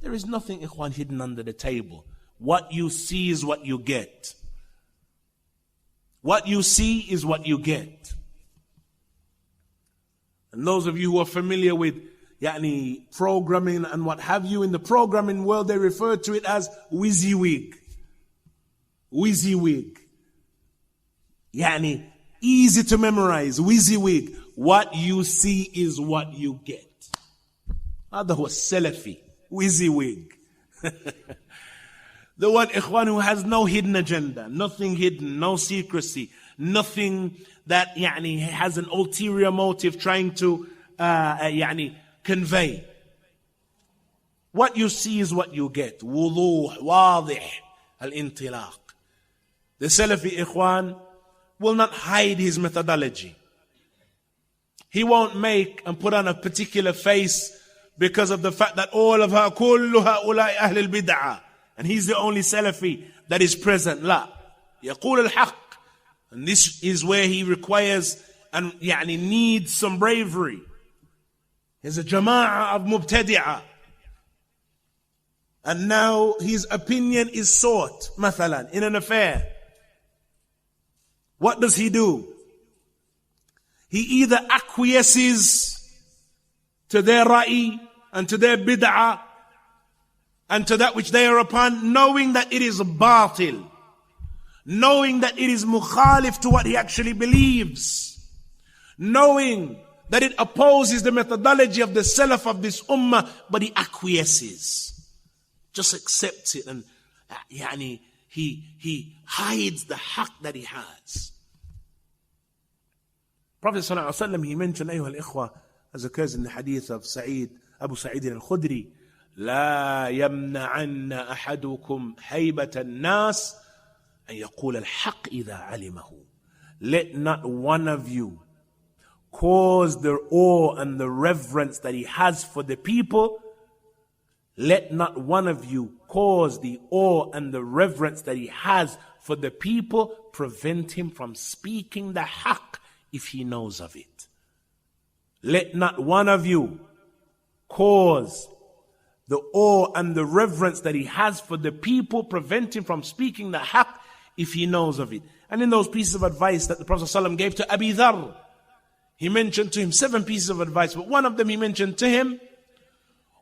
There is nothing, ikhwan, hidden under the table. What you see is what you get. What you see is what you get. And those of you who are familiar with programming and what have you, in the programming world, they refer to it as Wysiwyg. Wysiwyg. Easy to memorize. Wysiwyg. What you see is what you get. That was Salafi. Wysiwyg. The one, ikhwan, who has no hidden agenda, nothing hidden, no secrecy, nothing that has an ulterior motive trying to convey. What you see is what you get. Wuduh, wadih, al-intilaq. The Salafi, ikhwan, will not hide his methodology. He won't make and put on a particular face because of the fact that all of her, kullu ha'ulai ahl al-bid'ah, and he's the only Salafi that is present. La. Yaqul al-haq. And this is where he requires and needs some bravery. He's a jama'ah of mubtadi'ah. And now his opinion is sought, mathalan, in an affair. What does he do? He either acquiesces to their ra'i and to their bid'ah and to that which they are upon, knowing that it is batil, knowing that it is mukhalif to what he actually believes, knowing that it opposes the methodology of the salaf of this ummah, but he acquiesces, just accepts it, and he hides the haqq that he has. Prophet sallallahu alaihi wasallam, he mentioned, أيها الإخوة, as occurs in the hadith of Abu Sa'id al-Khudri, لا يمنعن أحدكم هيبة الناس أن يقول الحق إذا علمه. Let not one of you cause the awe and the reverence that he has for the people. Let not one of you cause the awe and the reverence that he has for the people prevent him from speaking the haqq if he knows of it. Let not one of you cause the awe and the reverence that he has for the people prevent him from speaking the haqq if he knows of it. And in those pieces of advice that the Prophet ﷺ gave to Abi Dharr, he mentioned to him 7 pieces of advice, but one of them he mentioned to him,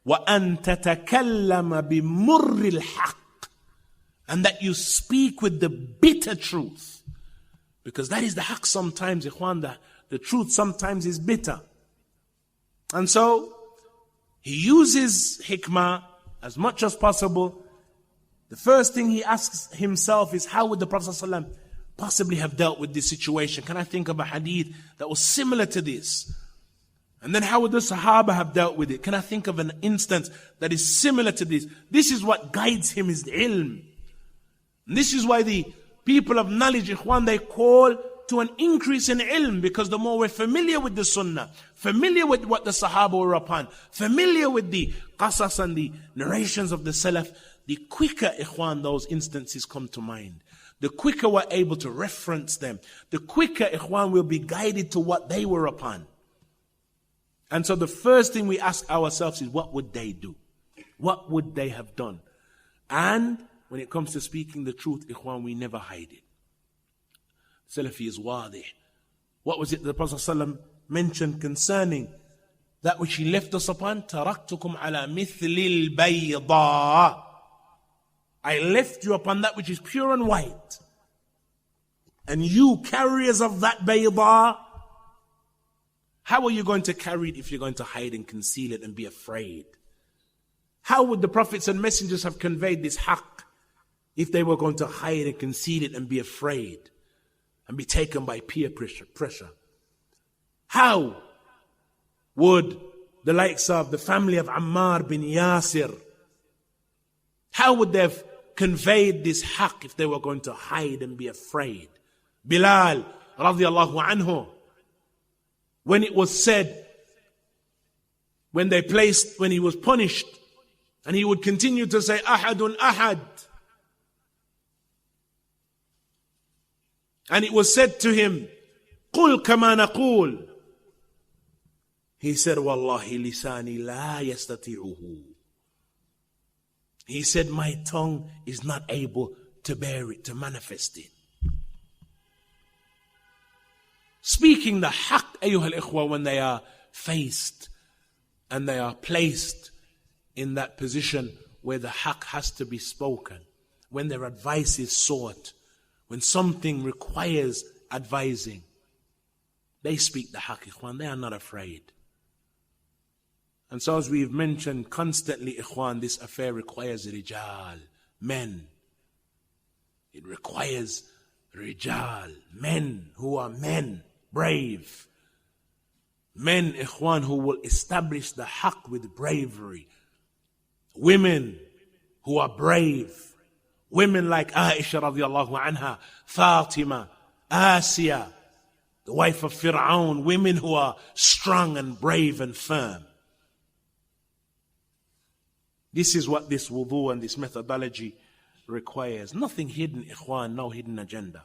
وَأَن تَتَكَلَّمَ بِمُرِّ الْحَقِّ, and that you speak with the bitter truth. Because that is the haqq sometimes, ikhwan, the truth sometimes is bitter. And so, he uses hikmah as much as possible. The first thing he asks himself is, how would the Prophet ﷺ possibly have dealt with this situation? Can I think of a hadith that was similar to this? And then how would the Sahaba have dealt with it? Can I think of an instance that is similar to this? This is what guides him, is the ilm. And this is why the people of knowledge, ikhwan, they call to an increase in ilm, because the more we're familiar with the sunnah, familiar with what the Sahaba were upon, familiar with the qasas and the narrations of the salaf, the quicker, ikhwan, those instances come to mind. The quicker we're able to reference them. The quicker, ikhwan, we'll be guided to what they were upon. And so the first thing we ask ourselves is, what would they do? What would they have done? And when it comes to speaking the truth, ikhwan, we never hide it. Salafi is wadih. What was it the Prophet ﷺ mentioned concerning that which he left us upon? تَرَكْتُكُمْ عَلَى مِثْلِ الْبَيْضَاءِ. I left you upon that which is pure and white. And you carriers of that bayda, how are you going to carry it if you're going to hide and conceal it and be afraid? How would the prophets and messengers have conveyed this haqq if they were going to hide and conceal it and be afraid and be taken by peer pressure? How would the likes of the family of Ammar bin Yasir, how would they have conveyed this haqq if they were going to hide and be afraid? Bilal radiallahu anhu, when it was said, when he was punished, and he would continue to say, Ahadun Ahad. And it was said to him, Qul kama naqul. He said, Wallahi lisani la yastati'uhu. He said, my tongue is not able to bear it, to manifest it. Speaking the haqq, ayyuha al-ikhwa, when they are faced and they are placed in that position where the haqq has to be spoken, when their advice is sought, when something requires advising, they speak the haqq, ikhwan. They are not afraid. And so as we've mentioned constantly, ikhwan, this affair requires rijal, men. It requires rijal, men who are men, brave. Men, ikhwan, who will establish the haqq with bravery. Women who are brave. Women like Aisha radiallahu anha, Fatima, Asiya, the wife of Fir'aun. Women who are strong and brave and firm. This is what this wudu and this methodology requires. Nothing hidden, ikhwan, no hidden agenda.